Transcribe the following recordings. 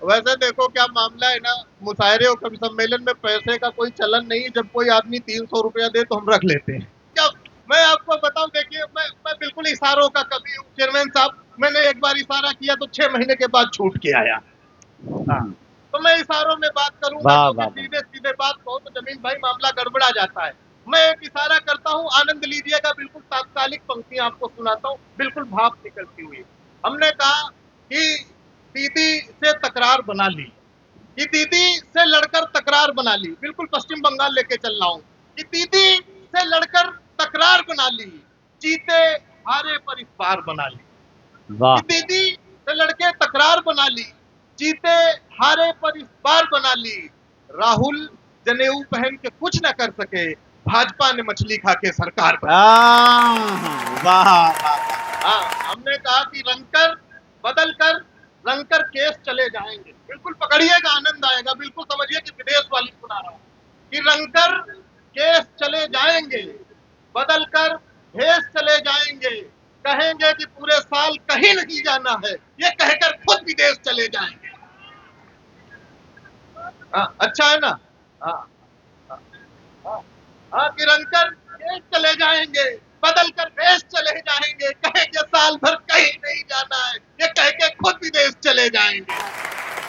वैसे देखो क्या मामला है ना, मुशायरे और कवि सम्मेलन में पैसे का कोई चलन नहीं है। जब कोई आदमी 300 रुपया दे तो हम रख लेते हैं। क्या मैं आपको बताऊं, देखिए मैं बिल्कुल इशारों का कवि हूँ चेयरमैन साहब। मैंने एक बार इशारा किया तो 6 महीने के बाद छूट के आया। हाँ, तो मैं इशारों में बात करूंगा, वाह क्योंकि वाह वाह। सीधे सीधे बात कहूं तो जमील भाई मामला गड़बड़ा जाता है। मैं एक इशारा करता हूं, आनंद लीजिएगा, बिल्कुल तात्कालिक पंक्तियां आपको सुनाता हूं, बिल्कुल भाप निकलती हुई। हमने कहा कि दीदी से तकरार बना ली, कि दीदी से लड़कर तकरार बना ली, बिल्कुल पश्चिम बंगाल लेके चल रहा हूं, कि दीदी से लड़कर तकरार बना ली, जीते हारे पर इस बार बना ली। कि वाह दीदी से लड़के तकरार बना ली, जीते हारे पर इस बार बना ली। राहुल जनेऊ पहन के कुछ न कर सके, भाजपा ने मछली खा के सरकार बना। वाह वाह। हाँ, हमने कहा कि रंगकर बदल कर रंगकर केस चले जाएंगे, बिल्कुल पकड़िएगा, आनंद आएगा, बिल्कुल समझिए कि विदेश वाली सुना रहा हूं, कि रंगकर केस चले जाएंगे, बदल कर भेस चले जाएंगे, कहेंगे कि पूरे साल कहीं नहीं जाना है, ये कहकर खुद विदेश चले जाएंगे। अच्छा है ना। हाँ हाँ हाँ हाँ, कि रंगकर केस चले जाएंगे, बदल कर भेस चले जाएंगे, कहेंगे साल भर कहीं नहीं जाना है, ये कह के खुद विदेश चले जाएंगे।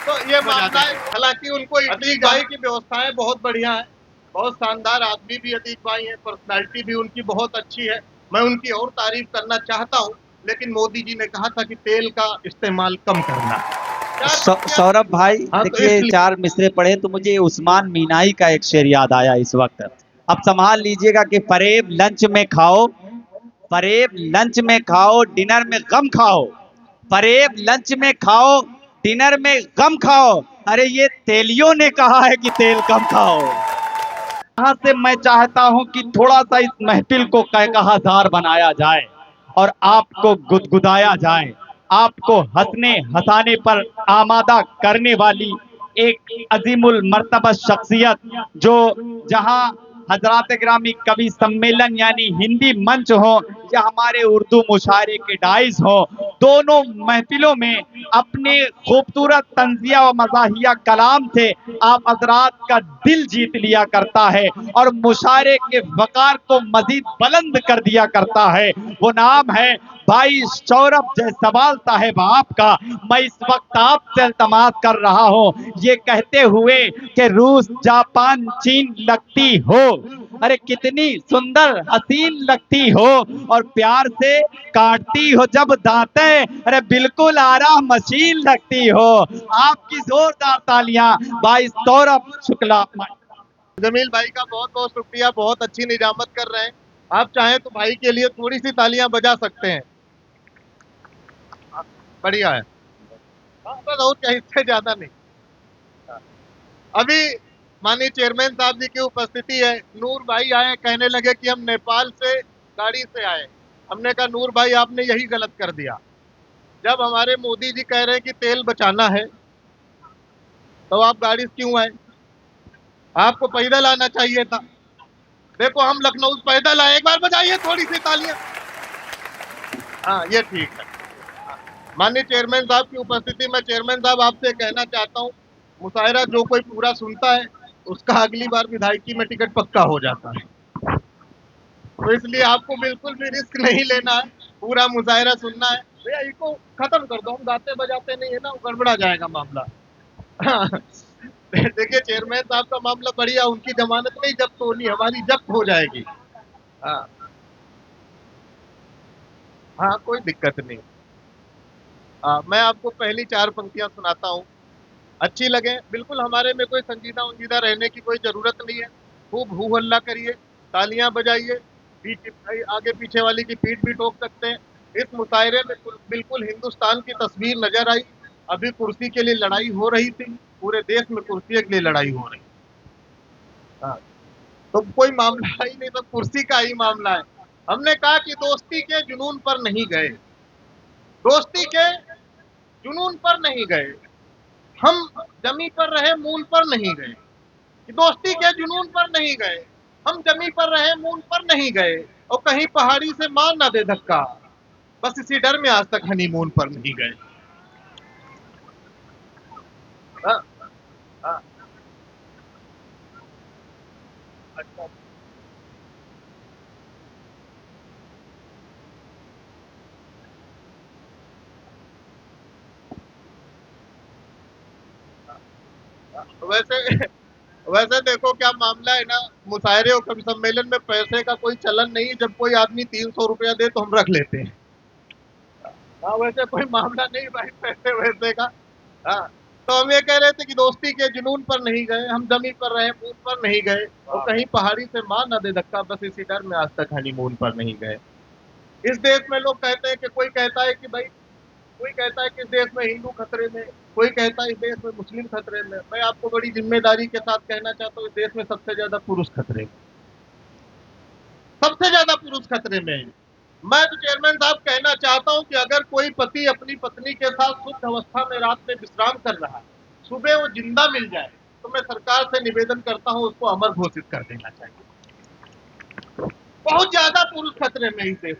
तो ये मामला है। हालांकि उनको अतीक भाई की व्यवस्थाएं बहुत बढ़िया है, बहुत शानदार आदमी भी अतीक भाई है, पर्सनालिटी भी उनकी बहुत अच्छी है, मैं उनकी और तारीफ करना चाहता हूं। लेकिन मोदी जी ने कहा था कि तेल का इस्तेमाल कम करना। सौरभ भाई हाँ, तो देखिए, इसलिए चार मिसरे पढ़े तो मुझे उस्मान मीनाई का एक शेर याद आया इस वक्त। अब संभाल लीजिएगा कि फरेब लंच में खाओ, फरेब लंच में खाओ, डिनर में गम खाओ, फरेब लंच में खाओ, डिनर में गम खाओ। अरे ये तेलियों ने कहा है कि तेल कम खाओ। यहाँ से मैं चाहता हूं कि थोड़ा सा इस महफिल को कहकहाजार बनाया जाए और आपको गुदगुदाया जाए, आपको हंसने हंसाने पर आमादा करने वाली एक अजीमुल मर्तबा शख्सियत, जो जहां हजरात ग्रामी कवि सम्मेलन यानी हिंदी मंच हो या हमारे उर्दू मुशायरे के डाइस हो, दोनों महफिलों में अपने खूबसूरत तंजिया व मजाहिया कलाम से आप हजरात का दिल जीत लिया करता है और मुशायरे के वकार को मजीद बुलंद कर दिया करता है। वो नाम है भाई सौरभ जायसवाल साहेब आपका। मैं इस वक्त आपसे इल्तमास कर रहा हूं, ये कहते हुए कि रूस जापान चीन लगती हो, अरे कितनी सुंदर हसीन लगती हो, और प्यार से काटती हो जब दांतें, अरे बिल्कुल आराम मशीन लगती हो। आपकी जोरदार तालियां भाई सौरभ शुक्ला। जमील भाई का बहुत बहुत शुक्रिया, बहुत अच्छी निजामत कर रहे हैं। आप चाहें तो भाई के लिए थोड़ी सी तालियां बजा सकते हैं। बढ़िया है। हाँ, बस और क्या, इससे ज्यादा नहीं। अभी माननीय चेयरमैन साहब जी की उपस्थिति है, नूर भाई आए, कहने लगे कि हम नेपाल से गाड़ी से आए। हमने कहा नूर भाई आपने यही गलत कर दिया। जब हमारे मोदी जी कह रहे हैं कि तेल बचाना है, तो आप गाड़ी से क्यों आए? आपको पैदल आना चाहिए था। देखो हम लखनऊ से पैदल आए, एक बार बजाइए थोड़ी सी तालियां। हाँ, ये ठीक है। माननीय चेयरमैन साहब की उपस्थिति में चेयरमैन साहब आपसे कहना चाहता हूँ, मुशायरा जो कोई पूरा सुनता है उसका अगली बार विधायकी में टिकट पक्का हो जाता है। तो इसलिए आपको बिल्कुल भी रिस्क नहीं लेना है, पूरा मुशायरा सुनना है। भैया इसको खत्म कर दो, हम गाते बजाते नहीं है ना, गड़बड़ा जाएगा मामला। देखिए चेयरमैन साहब का मामला बढ़िया, उनकी जमानत नहीं जब्त होनी, हमारी जब्त हो जाएगी। हाँ हाँ, कोई दिक्कत नहीं। मैं आपको पहली 4 पंक्तियां सुनाता हूँ, अच्छी लगे। बिल्कुल हमारे में कोई संजीदा उंजीदा रहने की कोई जरूरत नहीं है। खूब हू हल्ला करिए, तालियां बजाइए, पीठ आगे पीछे वाली की पीठ भी ठोक सकते हैं। इस मुशायरे में बिल्कुल हिंदुस्तान की तस्वीर नजर आई। अभी कुर्सी के लिए लड़ाई हो रही थी, पूरे देश में कुर्सी के लिए लड़ाई हो रही। हाँ, तो कोई मामला ही नहीं, तो कुर्सी का ही मामला है। हमने कहा कि दोस्ती के जुनून पर नहीं गए, दोस्ती के जुनून पर नहीं गए, हम जमी पर रहे मूल पर नहीं गए। दोस्ती के जुनून पर नहीं गए, हम जमी पर रहे मूल पर नहीं गए, और कहीं पहाड़ी से मार ना दे धक्का, बस इसी डर में आज तक हनीमून पर नहीं गए। हाँ, हाँ, अच्छा। वैसे वैसे देखो क्या मामला है ना, मुशायरे और कवि सम्मेलन में पैसे का कोई चलन नहीं, जब कोई आदमी 300 रुपया दे तो हम रख लेते हैं। हाँ, वैसे कोई मामला नहीं भाई पैसे वैसे का। हाँ, तो हम ये कह रहे थे कि दोस्ती के जुनून पर नहीं गए, हम जमी पर रहे, मून पर नहीं गए, और कहीं पहाड़ी से मार ना दे धक्का, बस इसी डर में आज तक हनीमून पर नहीं गए। इस देश में लोग कहते हैं कि कोई कहता है कि भाई, कोई कहता है कि इस देश में हिंदू खतरे में, कोई कहता है इस देश में मुस्लिम खतरे में। मैं आपको बड़ी जिम्मेदारी के साथ कहना चाहता हूँ, इस देश में सबसे ज्यादा पुरुष खतरे में, सबसे ज्यादा पुरुष खतरे में है। मैं तो चेयरमैन साहब कहना चाहता हूं कि अगर कोई पति अपनी पत्नी के साथ शुद्ध अवस्था में रात में विश्राम कर रहा है, सुबह वो जिंदा मिल जाए, तो मैं सरकार से निवेदन करता हूं उसको अमर घोषित कर देना चाहिए। बहुत ज्यादा पुरुष खतरे में ही देश।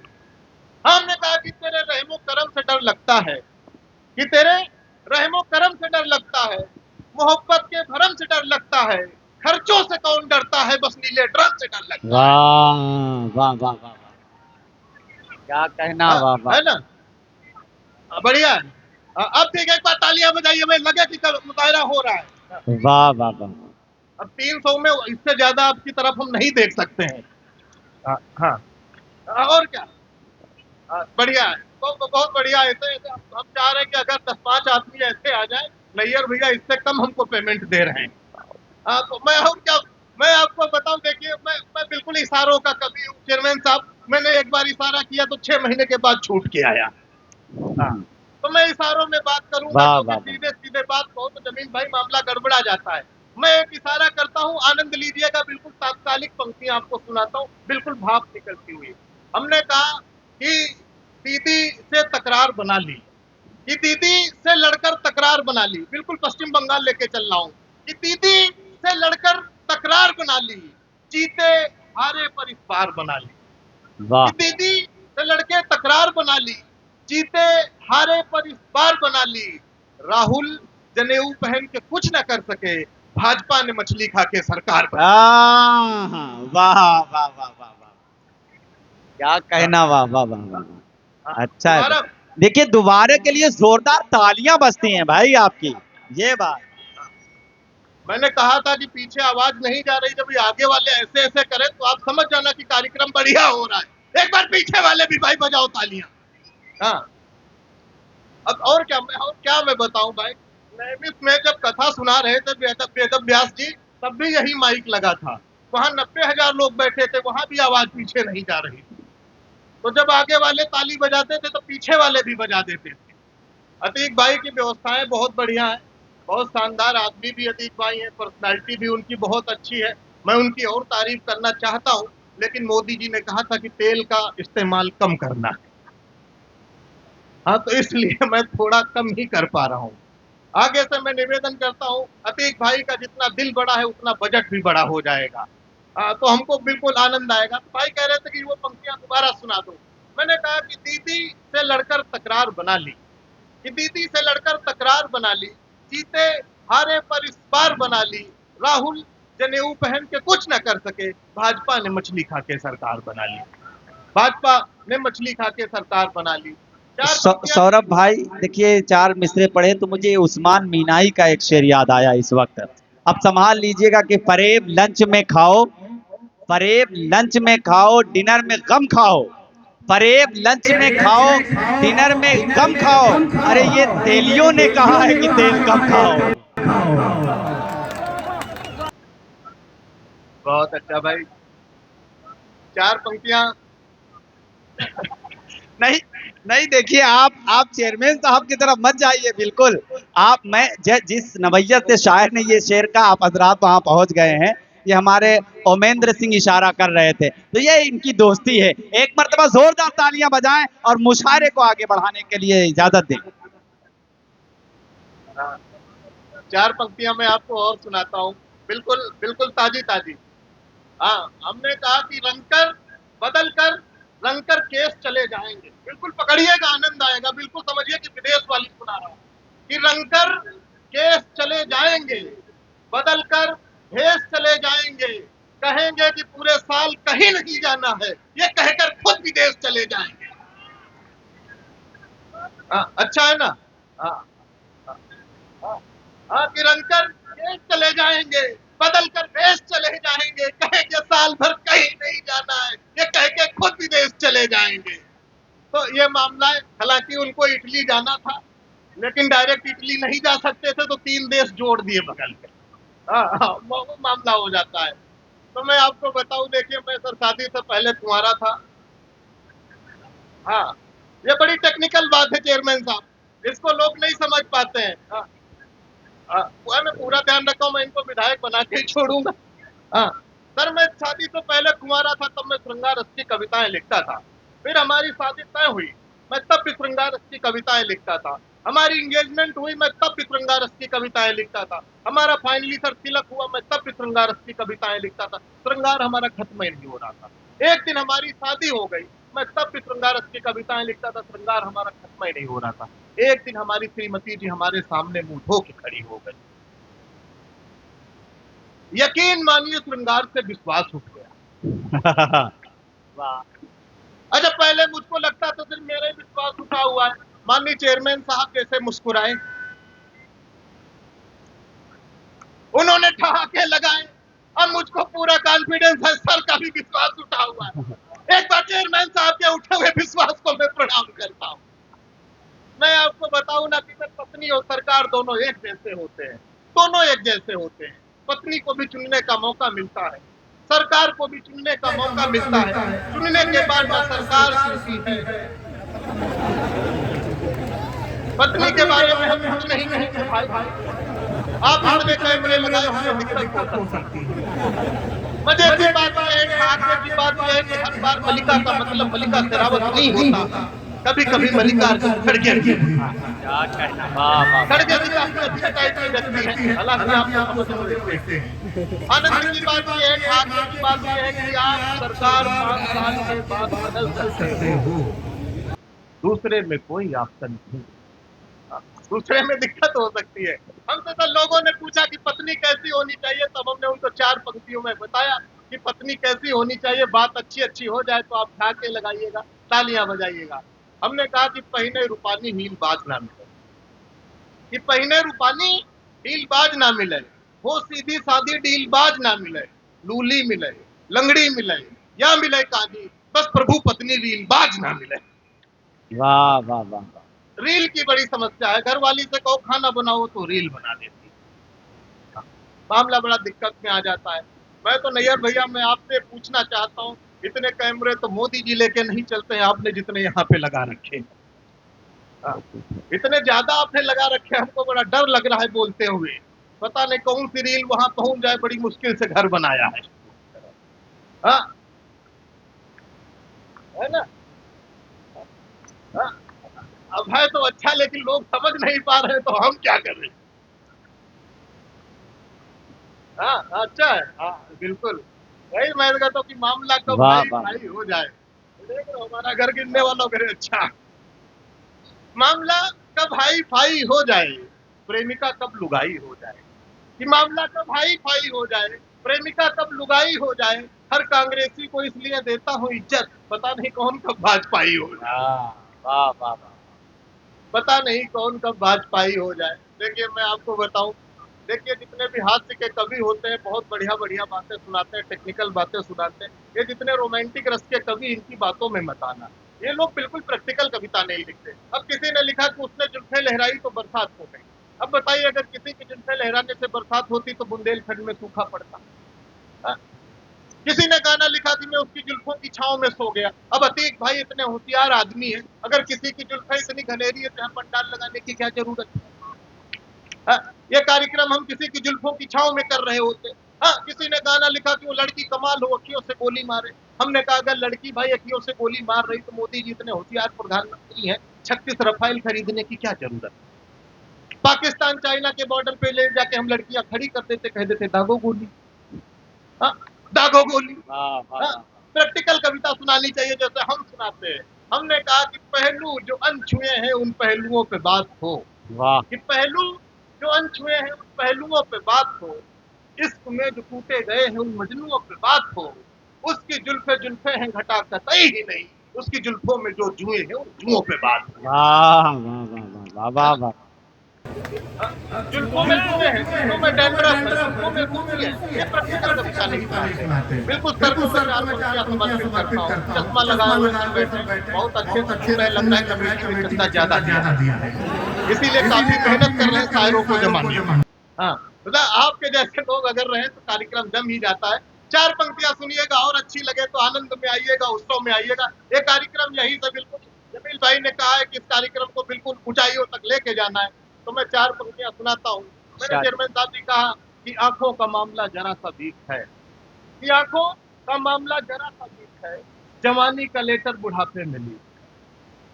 हमने कहा कि तेरे रहमो करम से डर लगता है, कि तेरे रहमो करम से डर लगता है, मोहब्बत के भरम से डर लगता है, खर्चों से कौन डरता है, बस नीले ड्रम से डर लगता है। वाह वाह वाह वाह, क्या कहना, हाँ, वाह वाह। है ना। बढ़िया है। अब ठीक है, एक बार तालियां बजाइए, हमें लगे कि मुजाहरा हो रहा है। वाह वाह वाह। अब 300 में इससे ज्यादा आपकी तरफ हम नहीं देख सकते हैं। हाँ, हाँ, और क्या। बढ़िया है, बहुत बढ़िया। ऐसे ऐसे हम चाह रहे हैं कि अगर 10-5 आदमी ऐसे आ जाए, नैयर भैया इससे कम हमको पेमेंट दे रहे हैं। तो मैं और क्या, मैं आपको बताऊं, देखिए मैं बिल्कुल इशारों का कवि हूँ चेयरमैन साहब। मैंने एक बार इशारा किया तो 6 महीने के बाद छूट के आया। हाँ, तो मैं इशारों में बात करूंगा, वाह क्योंकि वाह वाह। सीधे सीधे बात कहूं तो जमीन भाई मामला गड़बड़ा जाता है। मैं एक इशारा करता हूं, आनंद लीजिएगा, बिल्कुल तात्कालिक पंक्तियां आपको सुनाता हूं, बिल्कुल भाप निकलती हुई। हमने कहा कि दीदी से तकरार बना ली, कि दीदी से लड़कर तकरार बना ली, बिल्कुल पश्चिम बंगाल लेके चल रहा हूं, कि दीदी से लड़कर तकरार बना ली, जीते हारे पर इस बार बना ली। वाह कि दीदी से लड़के तकरार बना ली, जीते हारे पर इस बार बना ली, राहुल जनेऊ पहन के कुछ न कर सके, भाजपा ने मछली खा के सरकार बना। वाह वाह वाह वाह वाह, क्या कहना, वाह वाह वाह वाह। अच्छा है। दोबारा देखिए, दोबारा के लिए जोरदार तालियां बजती हैं भाई आपकी, ये बात। मैंने कहा था कि पीछे आवाज नहीं जा रही, जब ये आगे वाले ऐसे ऐसे करें तो आप समझ जाना कि कार्यक्रम बढ़िया हो रहा है। एक बार पीछे वाले भी भाई बजाओ तालियां। हाँ, अब और क्या मैं बताऊं भाई। नैमिष में जब कथा सुना रहे थे वेद व्यास जी, तब भी यही माइक लगा था। वहां 90,000 लोग बैठे थे, वहां भी आवाज पीछे नहीं जा रही थी। तो जब आगे वाले ताली बजाते थे तो पीछे वाले भी बजा देते थे। अतीक भाई की व्यवस्थाएं बहुत बढ़िया है, बहुत शानदार आदमी भी अतीक भाई है, पर्सनालिटी भी उनकी बहुत अच्छी है। मैं उनकी और तारीफ करना चाहता हूं, लेकिन मोदी जी ने कहा था कि तेल का इस्तेमाल कम करना है। हाँ, तो इसलिए मैं थोड़ा कम ही कर पा रहा हूँ। आगे से मैं निवेदन करता हूँ, अतीक भाई का जितना दिल बड़ा है उतना बजट भी बड़ा हो जाएगा। तो हमको बिल्कुल आनंद आएगा। तो भाई कह रहे थे कि वो पंक्तियां दोबारा सुना दो। मैंने कहा कि दीदी से लड़कर तकरार बना ली, कि दीदी से लड़कर तकरार बना ली, जीते हारे पर इस बार बना ली, राहुल जनेऊ पहन के कुछ न कर सके, भाजपा ने मछली खा के सरकार बना ली, भाजपा ने मछली खा के सरकार बना ली। सौरभ भाई, देखिए, चार मिसरे पढ़े तो मुझे उस्मान मीनाई का एक शेर याद आया इस वक्त। अब संभाल लीजिएगा कि फरेब लंच में खाओ, फरेब लंच में खाओ, डिनर में गम खाओ, फरेब लंच में खाओ, डिनर में गम खाओ। अरे ये तेलियों ने कहा है कि तेल कम खाओ। बहुत अच्छा भाई, चार पंक्तियां। नहीं नहीं, देखिए, आप चेयरमैन साहब की तरफ मत जाइए, बिल्कुल। आप, मैं जिस नवैयत से शायर ने ये शेर का, आप हजरात वहां पहुंच गए हैं, ये हमारे ओमेंद्र सिंह इशारा कर रहे थे, तो ये इनकी दोस्ती है। एक मर्तबा जोरदार तालियां बजाएं और मुशायरे को आगे बढ़ाने के लिए इजाजत दें। चार पंक्तियां मैं आपको और सुनाता हूँ, बिल्कुल बिल्कुल ताजी ताजी। हाँ, हमने कहा कि रंगकर बदल कर रंगकर केस चले जाएंगे, बिल्कुल पकड़िएगा, आनंद आएगा, बिल्कुल समझिए कि विदेश वाली सुना रहा हूँ, कि रंगकर केस चले जाएंगे। बदलकर भेष चले जाएंगे, कहेंगे कि पूरे साल कहीं नहीं जाना है, ये कहकर खुद विदेश चले जाएंगे। अच्छा है ना? निरंतर देश चले जाएंगे, बदलकर देश चले जाएंगे, कहेंगे साल भर कहीं नहीं जाना है, ये कह के खुद विदेश चले जाएंगे। तो ये मामला है। हालांकि उनको इटली जाना था, लेकिन डायरेक्ट इटली नहीं जा सकते थे, तो 3 देश जोड़ दिए बगल में। वो मामला हो जाता है। तो मैं आपको बताऊं, देखिए मैं सर शादी से पहले कुंवारा था। हाँ, ये बड़ी टेक्निकल बात है चेयरमैन साहब, इसको लोग नहीं समझ पाते हैं। मैं पूरा ध्यान रखा हूं, मैं इनको विधायक बना के ही छोड़ूंगा। सर मैं शादी से पहले कुंवारा था, तब मैं श्रृंगार रस की कविताएं लिखता था। फिर हमारी शादी तय हुई, मैं तब भी श्रृंगार रस की कविताएं लिखता था। हमारी इंगेजमेंट हुई, मैं तब भी श्रृंगार रस की कविताएं लिखता था। हमारा फाइनली सर तिलक हुआ, मैं तब भी श्रृंगार रस की कविताएं लिखता था। श्रृंगार हमारा खत्म ही नहीं हो रहा था। एक दिन हमारी शादी हो गई, मैं तब भी श्रृंगार रस की कविताएं लिखता था। श्रृंगार हमारा खत्म ही नहीं हो रहा था। एक दिन हमारी श्रीमती जी हमारे सामने मुंह धो के खड़ी हो गई। यकीन मानिए श्रृंगार से विश्वास उठ गया। अच्छा, पहले मुझको लगता था सिर्फ मेरा ही विश्वास उठा हुआ है। माननीय चेयरमैन साहब जैसे मुस्कुराए, उन्होंने ठहाके लगाए, अब मुझको पूरा कॉन्फिडेंस है सर का भी विश्वास उठा हुआ है। एक बार चेयरमैन साहब के उठे हुए विश्वास को मैं प्रणाम करता हूं। मैं आपको बताऊं ना कि पत्नी और सरकार दोनों एक जैसे होते हैं, दोनों एक जैसे होते हैं। पत्नी को भी चुनने का मौका मिलता है, सरकार को भी चुनने का मौका मिलता है। चुनने के बाद जो सरकार चुनती है, पत्नी के बारे में हम कुछ नहीं कहेंगे भाई। आप हमने कैमरे लगाए हुए दिक्कत हो सकती है। मजे की बात है, आगे की बात है कि हर बार मलिका का मतलब मलिका शेरावत नहीं होता। कभी कभी मलिका खड़गे जी अच्छे टाइप की व्यक्ति है। हालांकि आप देखते हैं। आनंद की बात यह है, आगे की बात यह है कि आप सरकार 5 साल के बाद बदल सकते हो, दूसरे में कोई ऑप्शन नहीं। दूसरे में दिक्कत हो सकती है। हमसे तो लोगों ने पूछा कि पत्नी कैसी होनी चाहिए, तब हमने उनको 4 पंक्तियों में बताया कि पत्नी कैसी होनी चाहिए। बात अच्छी अच्छी हो जाए तो आप ठाके लगाइएगा, तालियां बजाइएगा। हमने कहा कि पहिने रूपानी हील बाज ना मिले, कि पहिने रूपानी हील बाज ना मिले, वो सीधी सादी डील बाज ना मिले, लूली मिले, लंगड़ी मिले, या मिले काजी, बस प्रभु पत्नी रील बाज ना मिले। वाह वाह वाह। रील की बड़ी समस्या है। घर वाली से कहो खाना बनाओ तो रील बना देती है। मामला बड़ा दिक्कत में आ जाता है। मैं तो नैयर भैया, मैं आपसे पूछना चाहता हूँ, इतने कैमरे तो मोदी जी लेके नहीं चलते हैं आपने जितने यहाँ पे लगा रखे। इतने ज्यादा आपने लगा रखे, हमको बड़ा डर लग रहा है बोलते हुए। पता नहीं कौन सी रील वहां पहुंच जाए, बड़ी मुश्किल से घर बनाया है। है ना? अब है तो अच्छा, लेकिन लोग समझ नहीं पा रहे, तो हम क्या करें? अच्छा है। बिल्कुल वही मैं कहता हूँ कि मामला कब भाई भाई हो जाए। देख रहे हो हमारा घर गिरने वालों करे। अच्छा, मामला कब हाई फाई हो जाए, प्रेमिका कब लुगाई हो जाए। कि मामला कब हाई फाई हो जाए, प्रेमिका कब लुगाई हो जाए। हर कांग्रेसी को इसलिए देता हूँ इज्जत, पता नहीं कौन कब भाजपाई हो जाए। पता नहीं कौन कब भाजपाई हो जाए। देखिए मैं आपको बताऊं, देखिए जितने भी हास्य के कवि होते हैं, बहुत बढ़िया बढ़िया बातें सुनाते हैं, टेक्निकल बातें सुनाते हैं। ये जितने रोमांटिक रस के कवि, इनकी बातों में मत आना। ये लोग बिल्कुल प्रैक्टिकल कविता नहीं लिखते। अब किसी ने लिखा कि उसने जुल्फे लहराई तो बरसात हो गई। अब बताइए, अगर किसी की जुल्फे लहराने से बरसात होती तो बुंदेलखंड में सूखा पड़ता। किसी ने गाना लिखा कि मैं उसकी जुल्फों की छांव में सो गया। अब अतीक भाई इतने होशियार आदमी है, अगर किसी की जुल्फे इतनी घनेरी है तो यहाँ पंडाल लगाने की क्या जरूरत है? ये कार्यक्रम हम किसी की जुल्फों की छांव में कर रहे होते। किसी ने गाना लिखा कि वो लड़की कमाल हो, अखियों से गोली मारे। हमने कहा अगर लड़की भाई अखियों से गोली मार रही तो मोदी जी इतने होशियार प्रधानमंत्री हैं, 36 रफाइल खरीदने की क्या जरूरत है? पाकिस्तान चाइना के बॉर्डर पे ले जाके हम लड़कियां खड़ी कर देते, कह देते दागो गोली, दागो गोली। प्रैक्टिकल कविता सुनानी चाहिए जैसे हम सुनाते हैं। हमने कहा कि पहलू जो अनछुए हैं उन पहलुओं पे बात हो। कि पहलू जो अनछुए हैं उन पहलुओं पे बात हो, इश्क में जो टूटे गए हैं उन मजनुओं पे बात हो, उसकी जुल्फे जुल्फे हैं घटा कतई ही नहीं, उसकी जुल्फों में जो जुए हैं उन जुओं पे बात हो। वाह वाह वाह वाह वाह वाह। जुल्फों में जुए हैं, जुल्फों में डैंड्रफ है, जुल्फों में सूखी है, ये प्रैक्टिकल कविता नहीं सुनाते। बिल्कुल सर को मैं 4 पंक्तियां समर्पित करता हूँ। चश्मा लगाए हुए सर बैठे, बहुत अच्छे से सुन रहे, लग रहा है कमेटी में चंदा ज्यादा दिया है, इसीलिए काफी मेहनत कर रहे हैं शायरों को जमाने में। हाँ, मतलब आपके जैसे लोग अगर रहे तो कार्यक्रम जम ही जाता है। 4 पंक्तियां सुनिएगा और अच्छी लगे तो आनंद में आइएगा, उत्सव में आइएगा। ये कार्यक्रम यही से बिल्कुल जमील भाई ने कहा है कि इस कार्यक्रम को बिल्कुल ऊंचाइयों तक लेके जाना है, तो मैं 4 पंक्तियां सुनाता हूँ। मैंने चेयरमैन साहब जी कहा कि आंखों का मामला जरा सा वीक है, कि आंखों का मामला जरा सा वीक है, जवानी का लेटर बुढ़ापे में लीक।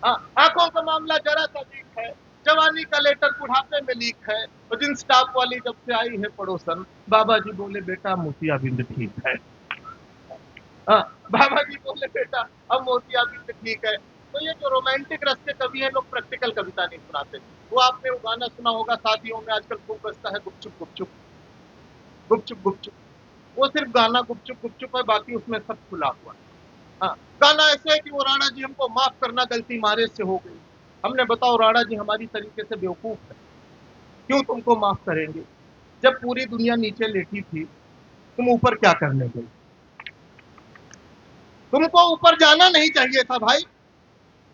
हाँ, आंखों का मामला जरा सा वीक है, जवानी का लेटर बुढ़ापे में लीक है, और जिन स्टाफ वाली जब से आई है पड़ोसन, बाबा जी बोले बेटा मोतियाबिंद ठीक है। हाँ, बाबा जी बोले बेटा अब मोतियाबिंद ठीक है। तो ये जो रोमांटिक रस के कवि हैं, लोग प्रैक्टिकल कविता नहीं सुनाते। वो आपने वो गाना सुना होगा शादियों में आजकल खूब बजता है, गुपचुप गुपचुप गुपचुप गुपचुप। वो सिर्फ गाना गुपचुप गुपचुप है, बाकी उसमें सब खुला हुआ है। हाँ, गाना ऐसे है कि वो राणा जी हमको माफ करना, गलती मारे से हो गई। हमने बताओ राणा जी हमारी तरीके से बेवकूफ है, क्यों तुमको माफ करेंगे? जब पूरी दुनिया नीचे लेटी थी, तुम ऊपर क्या करने गए? तुमको ऊपर जाना नहीं चाहिए था भाई।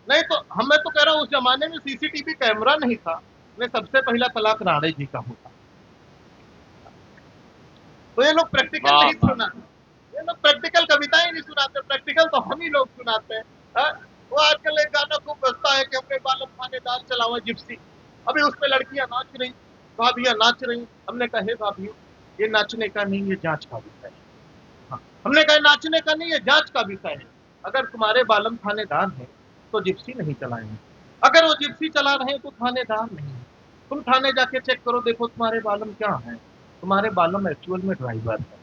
नहीं तो मैं तो कह रहा हूं उस जमाने में सीसीटीवी कैमरा नहीं था, मैं सबसे पहला तलाक राणे जी का होता। तो ये लोग प्रैक्टिकल नहीं सुना, ये लोग प्रैक्टिकल कविताएं नहीं सुनाते, प्रैक्टिकल तो हम ही लोग सुनाते हैं। हाँ? वो आजकल एक गाना खूब बजता है कि हमने बालम थानेदार चला हुआ जिप्सी। अभी उसमें लड़कियां नाच रही, भाभियां नाच रही। हमने कहा हे भाभियों, ये नाचने का नहीं, ये जांच का विषय है। हाँ, हमने कहा नाचने का नहीं, ये जांच का विषय है। अगर तुम्हारे बालम थानेदार हैं तो जिप्सी नहीं चलाएंगे, अगर वो जिप्सी चला रहे हैं तो थानेदार नहीं है। तुम थाने जाके चेक करो, देखो तुम्हारे बालम क्या है, तुम्हारे बालम एक्चुअल में ड्राइवर है।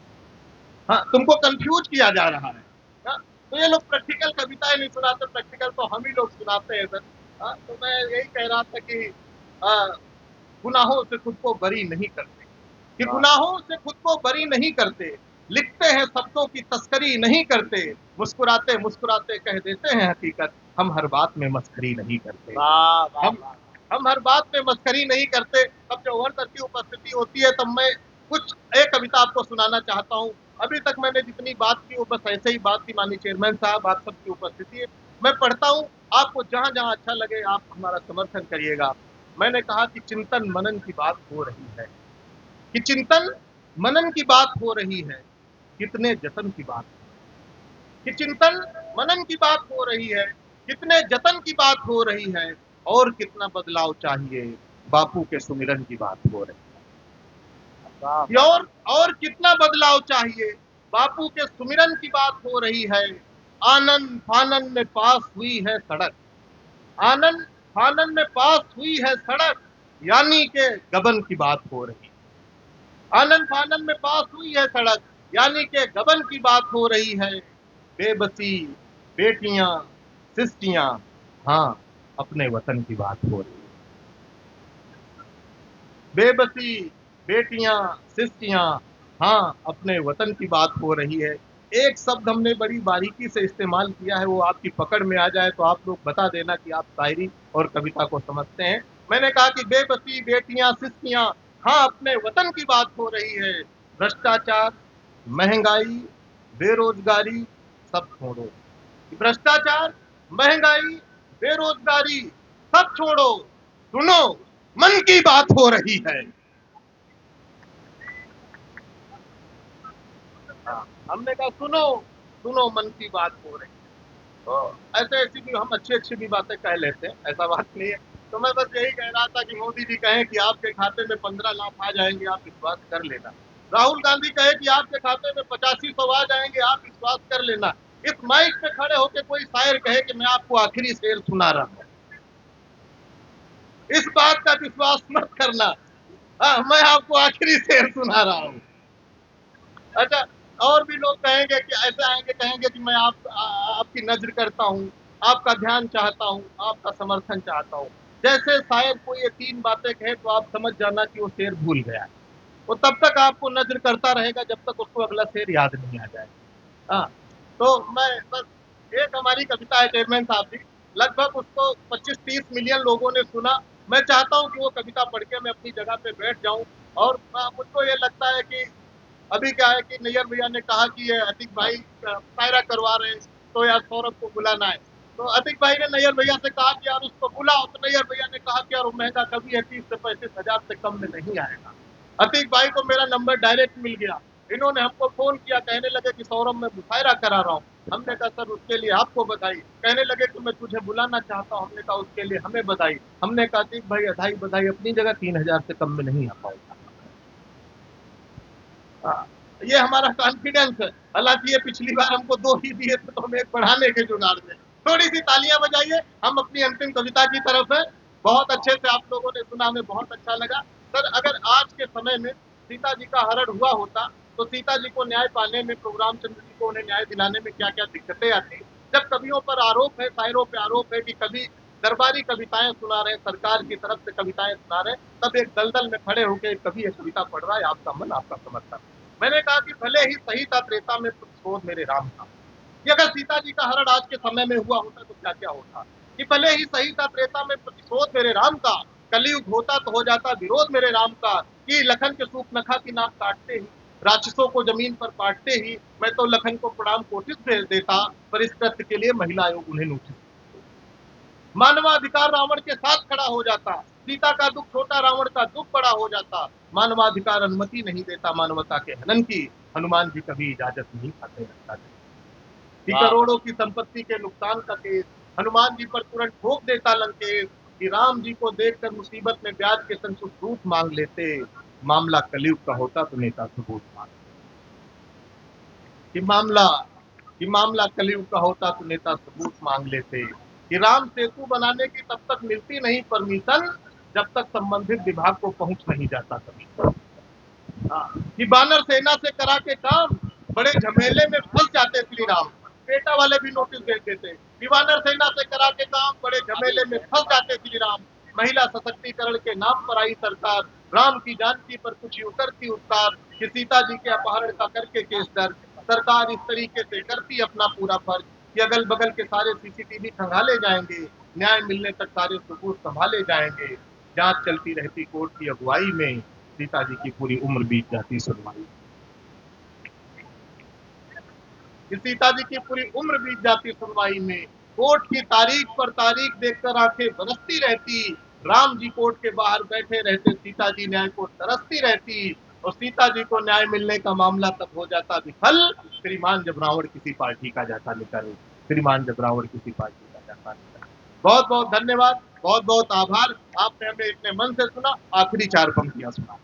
हाँ, तुमको कंफ्यूज किया जा रहा है। हाँ, तो ये लोग प्रैक्टिकल कविताएं नहीं सुनाते, प्रैक्टिकल तो हम ही लोग सुनाते हैं सर। हाँ, तो मैं यही कह रहा था कि गुनाहों से खुद को बरी नहीं करते, कि गुनाहों से खुद को बरी नहीं करते, लिखते हैं शब्दों की तस्करी नहीं करते, मुस्कुराते मुस्कुराते कह देते हैं हकीकत, हम हर बात में मस्करी नहीं करते। हम हर बात में मस्करी नहीं करते। तब जब ओवर की उपस्थिति होती है तब मैं कुछ एक कविता आपको सुनाना चाहता हूँ। अभी तक मैंने जितनी बात की वो बस ऐसे ही बात थी। माननीय चेयरमैन साहब, आप सबकी उपस्थिति है, मैं पढ़ता हूँ, आपको जहां जहां अच्छा लगे आप हमारा समर्थन करिएगा। मैंने कहा कि चिंतन मनन की बात हो रही है, कि चिंतन मनन की बात हो रही है, कितने जतन की बात, कि चिंतन मनन की बात हो रही है, कितने जतन की बात हो रही है, और कितना बदलाव चाहिए, बापू के सुमिरन की बात हो रही है। और कितना बदलाव चाहिए, बापू के सुमिरन की बात हो रही है। आनंद फानन में पास हुई है सड़क, आनंद फानन में पास हुई है सड़क, यानी के गबन की बात हो रही है। आनंद फानन में पास हुई है सड़क, यानी के गबन की बात हो रही है। बेबसी बेटियां सिस्टियां, हाँ अपने वतन की बात हो रही है। बेबसी बेटियां सिस्टियां, हाँ अपने वतन की बात हो रही है। एक शब्द हमने बड़ी बारीकी से इस्तेमाल किया है, वो आपकी पकड़ में आ जाए तो आप लोग बता देना कि आप शायरी और कविता को समझते हैं। मैंने कहा कि बेबसी बेटियां सिस्टियां, हाँ अपने वतन की बात हो रही है। भ्रष्टाचार महंगाई बेरोजगारी सब छोड़ो, भ्रष्टाचार महंगाई बेरोजगारी सब छोड़ो, सुनो मन की बात हो रही है। हमने कहा सुनो सुनो मन की बात हो रही है। तो ऐसे ऐसी भी हम अच्छी अच्छी भी बातें कह लेते हैं, ऐसा बात नहीं है। तो मैं बस यही कह रहा था कि मोदी जी कहें कि आपके खाते में 15 लाख आ जाएंगे, आप विश्वास कर लेना। राहुल गांधी कहे कि आपके खाते में 8500 आ जाएंगे, आप विश्वास कर लेना। इस माइक पे खड़े होकर कोई शायर कहे कि मैं आपको आखिरी शेर सुना रहा हूं, इस बात का विश्वास मत करना। मैं आपको आखिरी शेर सुना रहा हूं। अच्छा, और भी लोग कहेंगे कि ऐसे आएंगे, कहेंगे कि मैं आपकी नजर करता हूं, आपका ध्यान चाहता हूं, आपका समर्थन चाहता हूं। जैसे शायद कोई ये 3 बातें कहे तो आप समझ जाना कि वो शेर भूल गया है। वो तब तक आपको नज़र करता रहेगा जब तक उसको अगला शेर याद नहीं आ जाए। हाँ, तो मैं बस एक हमारी कविता है चेयरमैन साहब की, लगभग उसको 25-30 मिलियन लोगों ने सुना। मैं चाहता हूँ कि वो कविता पढ़ के मैं अपनी जगह पे बैठ जाऊँ और मुझको ये लगता है कि अभी क्या है कि नैयर भैया ने कहा कि ये अतिक भाई शायरा करवा रहे हैं, तो यार सौरभ को बुलाना है। तो अतिक भाई ने नैयर भैया से कहा कि यार उसको बुलाओ, तो नैयर भैया ने कहा कि यार वो महंगा कवि है, 30 से 35 हजार से कम में नहीं आएगा। अतिक भाई को मेरा नंबर डायरेक्ट मिल गया, इन्होंने हमको फोन किया, कहने लगे कि सौरभ मैं मुशायरा करा रहा हूँ। हमने कहा सर उसके लिए आपको बधाई। कहने लगे कि मैं तुझे बुलाना चाहता हूँ। हमने कहा उसके लिए हमें बधाई। हमने कहा अतिक भाई बधाई बधाई अपनी जगह, 3000 से कम में नहीं आ पाएगा। हाँ, ये हमारा कॉन्फिडेंस है। हालांकि ये पिछली बार हमको 2 ही दिए थे, तो हम एक बढ़ाने के जुगाड़ में। थोड़ी सी तालियां बजाइए, हम अपनी अंतिम कविता की तरफ है। बहुत अच्छे से आप लोगों ने सुना, हमें बहुत अच्छा लगा। सर अगर आज के समय में सीता जी का हरण हुआ होता तो सीता जी को न्याय पाने में, प्रोग्राम रामचंद्र जी को उन्हें न्याय दिलाने में क्या क्या दिक्कतें आती। जब कवियों पर आरोप है, शायरों पे आरोप है कि कभी दरबारी कविताएं सुना रहे, सरकार की तरफ से कविताएं सुना रहे, तब एक दलदल में खड़े होकर कवि एक कविता पढ़ रहा है, आपका मन आपका समर्थन। मैंने कहा कि भले ही सही था त्रेता में प्रतिशोध मेरे राम का। कि अगर सीता जी का हरण आज के समय में हुआ होता तो क्या क्या होता। कि भले ही सही था त्रेता में प्रतिशोध मेरे राम का, कलयुग होता तो हो जाता विरोध मेरे राम का। कि लखन के सूर्पनखा की नाक काटते ही, राक्षसों को जमीन पर काटते ही, मैं तो लखन को प्रणाम कोटिस भेज देता, पर इस कृत्य के लिए महिला आयोग उन्हें नोटिस। मानवाधिकार रावण के साथ खड़ा हो जाता, सीता का दुख छोटा रावण का दुख बड़ा हो जाता। मानवाधिकार अनुमति नहीं देता मानवता के हनन की, हनुमान जी कभी इजाजत नहीं खाते रखता कि करोड़ों की संपत्ति के नुकसान का केस हनुमान जी पर तुरंत ठोक देता लंकेश। कि राम जी को देखकर मुसीबत में ब्याज के संग सूट मांग लेते, मामला कलयुग का होता तो नेता सबूत मांग। कि मामला कलयुग का होता तो नेता सबूत मांग लेते। कि राम सेतु बनाने की तब तक मिलती नहीं परमिशन, जब तक संबंधित विभाग को पहुंच नहीं जाता कमीशन। कि बानर सेना से करा के काम, बड़े झमेले में फंस जाते श्री राम। पेटा वाले भी नोटिस भेज देते कि वानर सेना से करा के काम, बड़े झमेले में फंस जाते श्री राम। महिला सशक्तिकरण के नाम पर आई सरकार, राम की जानकी पर कुछ यूं करती उपकार। कि सीता जी के अपहरण का करके केस दर्ज, सरकार इस तरीके से करती अपना पूरा फर्ज। कि अगल बगल के सारे सीसीटीवी खंगाले जाएंगे, न्याय मिलने तक सारे सबूत संभाले जाएंगे। जांच चलती रहती कोर्ट की अगुवाई में, सीता जी की पूरी उम्र बीत जाती सुनवाई। सीता जी की पूरी उम्र बीत जाती सुनवाई में, कोर्ट की तारीख पर तारीख देखकर आंखें बरसती रहती। राम जी कोर्ट के बाहर बैठे रहते, सीता जी न्याय को तरसती रहती। और सीता जी को न्याय मिलने का मामला तब हो जाता विफल, श्रीमान जब रावण किसी पार्टी का जाता निकल। श्रीमान जब रावण किसी पार्टी का जाता निकल। बहुत बहुत धन्यवाद, बहुत बहुत आभार, आपने हमें इतने मन से सुना। आखिरी 4 पंक्तियां सुना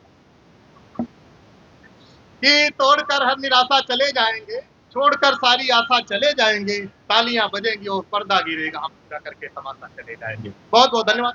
कि तोड़कर हर निराशा चले जाएंगे, छोड़कर सारी आशा चले जाएंगे, तालियां बजेंगी और पर्दा गिरेगा, हम पूरा करके तमाशा चले जाएंगे। बहुत बहुत धन्यवाद।